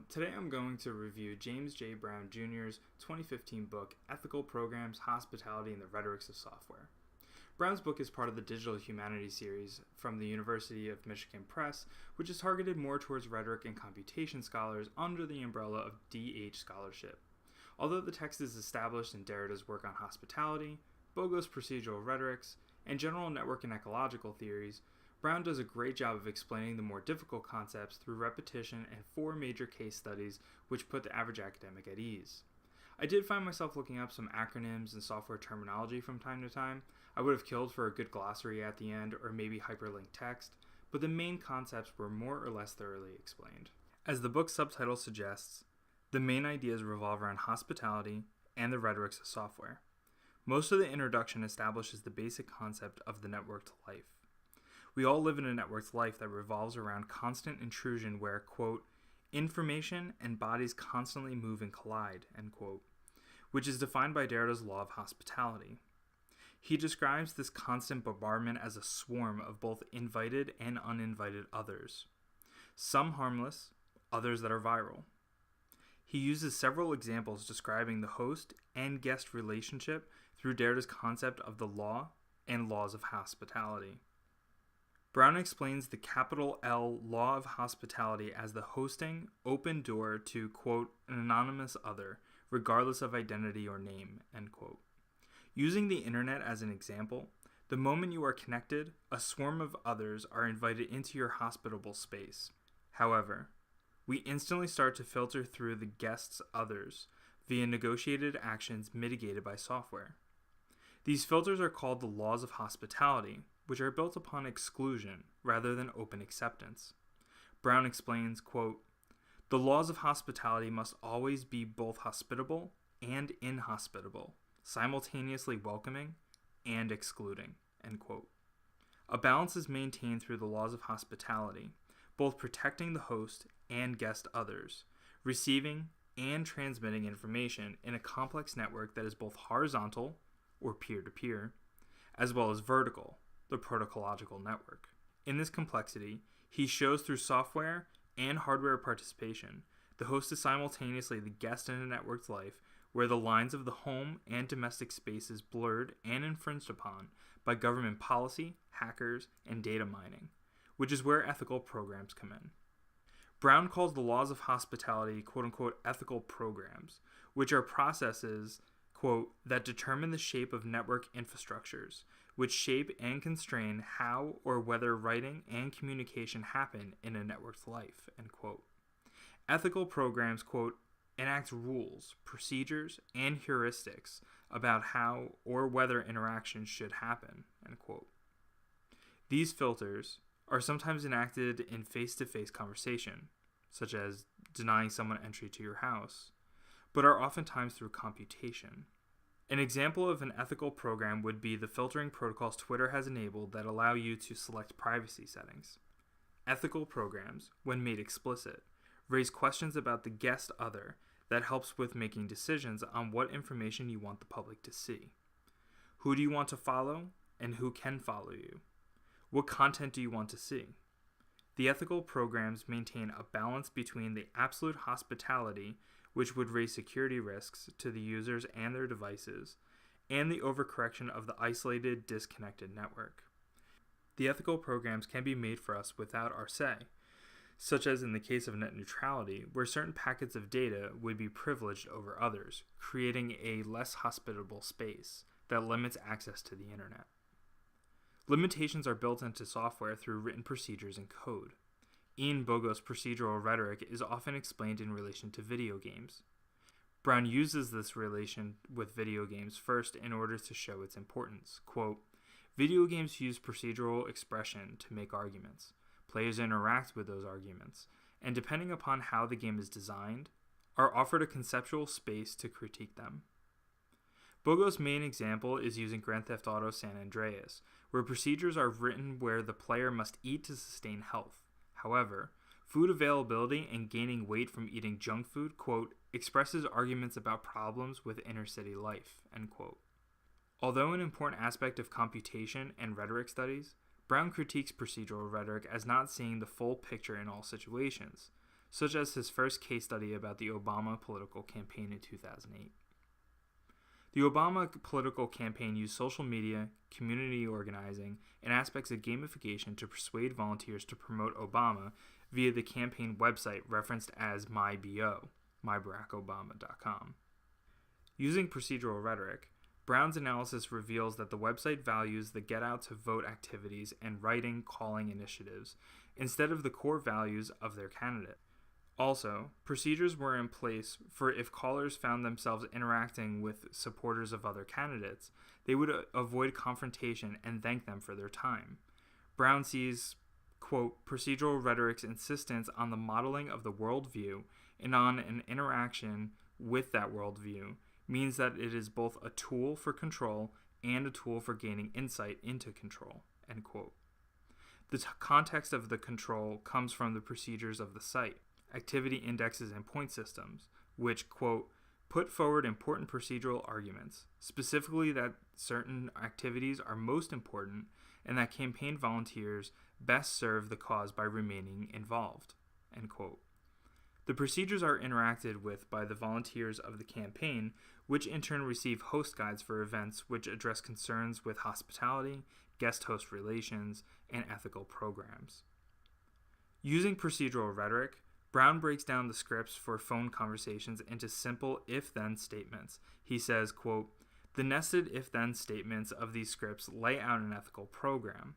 Today I'm going to review James J. Brown Jr.'s 2015 book, Ethical Programs, Hospitality, and the Rhetorics of Software. Brown's book is part of the Digital Humanities series from the University of Michigan Press, which is targeted more towards rhetoric and computation scholars under the umbrella of DH scholarship. Although the text is established in Derrida's work on hospitality, Bogos's procedural rhetorics, and general network and ecological theories, Brown does a great job of explaining the more difficult concepts through repetition and 4 major case studies which put the average academic at ease. I did find myself looking up some acronyms and software terminology from time to time. I would have killed for a good glossary at the end or maybe hyperlinked text, but the main concepts were more or less thoroughly explained. As the book's subtitle suggests, the main ideas revolve around hospitality and the rhetorics of software. Most of the introduction establishes the basic concept of the networked life. We all live in a networked life that revolves around constant intrusion where, quote, information and bodies constantly move and collide, end quote, which is defined by Derrida's law of hospitality. He describes this constant bombardment as a swarm of both invited and uninvited others, some harmless, others that are viral. He uses several examples describing the host and guest relationship through Derrida's concept of the law and laws of hospitality. Brown explains the capital L law of hospitality as the hosting open door to, quote, an anonymous other, regardless of identity or name, end quote. Using the internet as an example, the moment you are connected, a swarm of others are invited into your hospitable space. However, we instantly start to filter through the guest's others via negotiated actions mitigated by software. These filters are called the laws of hospitality, which are built upon exclusion rather than open acceptance. Brown explains, quote, the laws of hospitality must always be both hospitable and inhospitable, simultaneously welcoming and excluding, end quote. A balance is maintained through the laws of hospitality, both protecting the host and guest others, receiving and transmitting information in a complex network that is both horizontal, or peer-to-peer, as well as vertical, the protocological network. In this complexity, he shows through software and hardware participation, the host is simultaneously the guest in a networked life where the lines of the home and domestic space is blurred and infringed upon by government policy, hackers, and data mining, which is where ethical programs come in. Brown calls the laws of hospitality, quote-unquote, ethical programs, which are processes, quote, that determine the shape of network infrastructures, which shape and constrain how or whether writing and communication happen in a networked life, end quote. Ethical programs, quote, enact rules, procedures, and heuristics about how or whether interactions should happen, end quote. These filters are sometimes enacted in face-to-face conversation, such as denying someone entry to your house, but are oftentimes through computation. An example of an ethical program would be the filtering protocols Twitter has enabled that allow you to select privacy settings. Ethical programs, when made explicit, raise questions about the guest other that helps with making decisions on what information you want the public to see. Who do you want to follow, and who can follow you? What content do you want to see? The ethical programs maintain a balance between the absolute hospitality, which would raise security risks to the users and their devices, and the overcorrection of the isolated, disconnected network. The ethical programs can be made for us without our say, such as in the case of net neutrality, where certain packets of data would be privileged over others, creating a less hospitable space that limits access to the internet. Limitations are built into software through written procedures and code. Ian Bogos's procedural rhetoric is often explained in relation to video games. Brown uses this relation with video games first in order to show its importance. Quote, video games use procedural expression to make arguments. Players interact with those arguments, and depending upon how the game is designed, are offered a conceptual space to critique them. Bogos's main example is using Grand Theft Auto San Andreas, where procedures are written where the player must eat to sustain health. However, food availability and gaining weight from eating junk food, quote, expresses arguments about problems with inner city life, end quote. Although an important aspect of computation and rhetoric studies, Brown critiques procedural rhetoric as not seeing the full picture in all situations, such as his first case study about the Obama political campaign in 2008. The Obama political campaign used social media, community organizing, and aspects of gamification to persuade volunteers to promote Obama via the campaign website referenced as myBarackObama.com. Using procedural rhetoric, Brown's analysis reveals that the website values the get-out-to-vote activities and writing calling initiatives instead of the core values of their candidate. Also, procedures were in place for if callers found themselves interacting with supporters of other candidates, they would avoid confrontation and thank them for their time. Brown sees, quote, procedural rhetoric's insistence on the modeling of the worldview and on an interaction with that worldview means that it is both a tool for control and a tool for gaining insight into control, end quote. The context of the control comes from the procedures of the site, activity indexes and point systems, which, quote, put forward important procedural arguments, specifically that certain activities are most important and that campaign volunteers best serve the cause by remaining involved, end quote. The procedures are interacted with by the volunteers of the campaign, which in turn receive host guides for events which address concerns with hospitality, guest-host relations, and ethical programs. Using procedural rhetoric, Brown breaks down the scripts for phone conversations into simple if-then statements. He says, quote, the nested if-then statements of these scripts lay out an ethical program.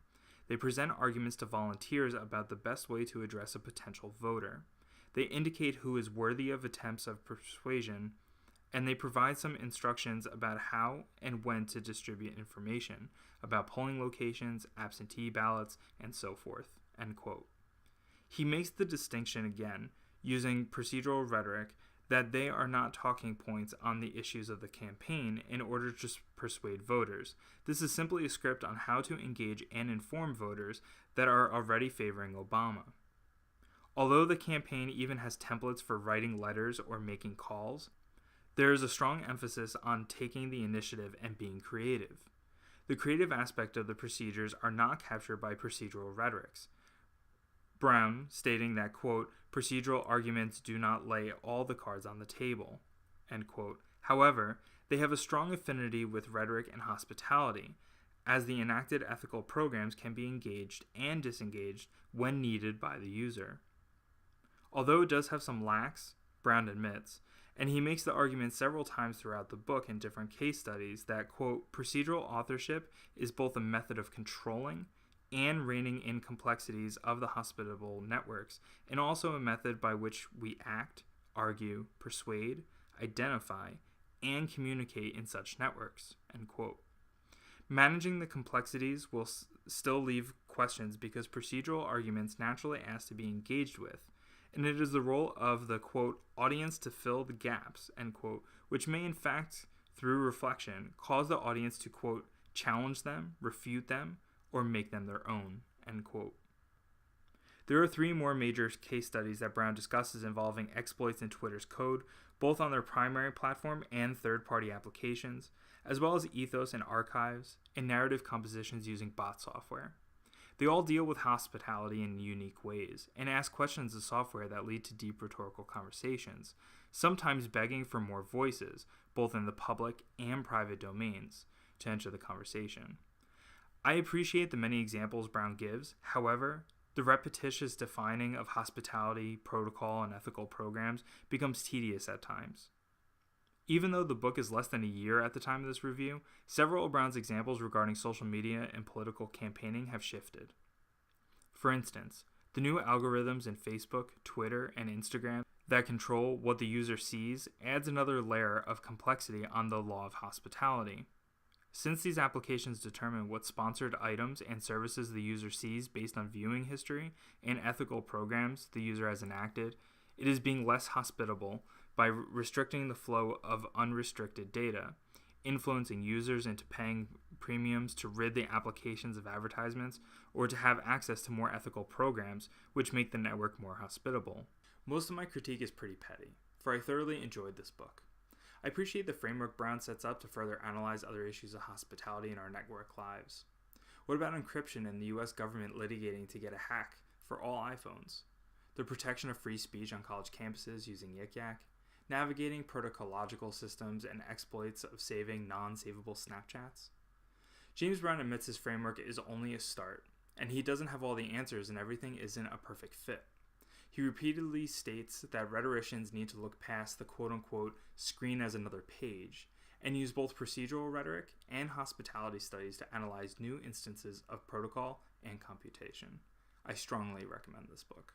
They present arguments to volunteers about the best way to address a potential voter. They indicate who is worthy of attempts of persuasion, and they provide some instructions about how and when to distribute information about polling locations, absentee ballots, and so forth, end quote. He makes the distinction again, using procedural rhetoric, that they are not talking points on the issues of the campaign in order to persuade voters. This is simply a script on how to engage and inform voters that are already favoring Obama. Although the campaign even has templates for writing letters or making calls, there is a strong emphasis on taking the initiative and being creative. The creative aspect of the procedures are not captured by procedural rhetorics. Brown, stating that, quote, procedural arguments do not lay all the cards on the table, end quote. However, they have a strong affinity with rhetoric and hospitality, as the enacted ethical programs can be engaged and disengaged when needed by the user. Although it does have some lacks, Brown admits, and he makes the argument several times throughout the book in different case studies that, quote, procedural authorship is both a method of controlling and reining in complexities of the hospitable networks, and also a method by which we act, argue, persuade, identify, and communicate in such networks, end quote. Managing the complexities will still leave questions because procedural arguments naturally ask to be engaged with, and it is the role of the, quote, audience to fill the gaps, end quote, which may in fact, through reflection, cause the audience to, quote, challenge them, refute them, or make them their own, end quote. There are three more major case studies that Brown discusses involving exploits in Twitter's code, both on their primary platform and third-party applications, as well as ethos and archives, and narrative compositions using bot software. They all deal with hospitality in unique ways, and ask questions of software that lead to deep rhetorical conversations, sometimes begging for more voices, both in the public and private domains, to enter the conversation. I appreciate the many examples Brown gives. However, the repetitious defining of hospitality, protocol, and ethical programs becomes tedious at times. Even though the book is less than a year at the time of this review, several of Brown's examples regarding social media and political campaigning have shifted. For instance, the new algorithms in Facebook, Twitter, and Instagram that control what the user sees adds another layer of complexity on the law of hospitality. Since these applications determine what sponsored items and services the user sees based on viewing history and ethical programs the user has enacted, it is being less hospitable by restricting the flow of unrestricted data, influencing users into paying premiums to rid the applications of advertisements or to have access to more ethical programs which make the network more hospitable. Most of my critique is pretty petty, for I thoroughly enjoyed this book. I appreciate the framework Brown sets up to further analyze other issues of hospitality in our network lives. What about encryption and the US government litigating to get a hack for all iPhones? the protection of free speech on college campuses using Yik Yak, navigating protocological systems and exploits of saving non-savable Snapchats. James Brown admits his framework is only a start, and he doesn't have all the answers and everything isn't a perfect fit. He repeatedly states that rhetoricians need to look past the quote-unquote screen as another page and use both procedural rhetoric and hospitality studies to analyze new instances of protocol and computation. I strongly recommend this book.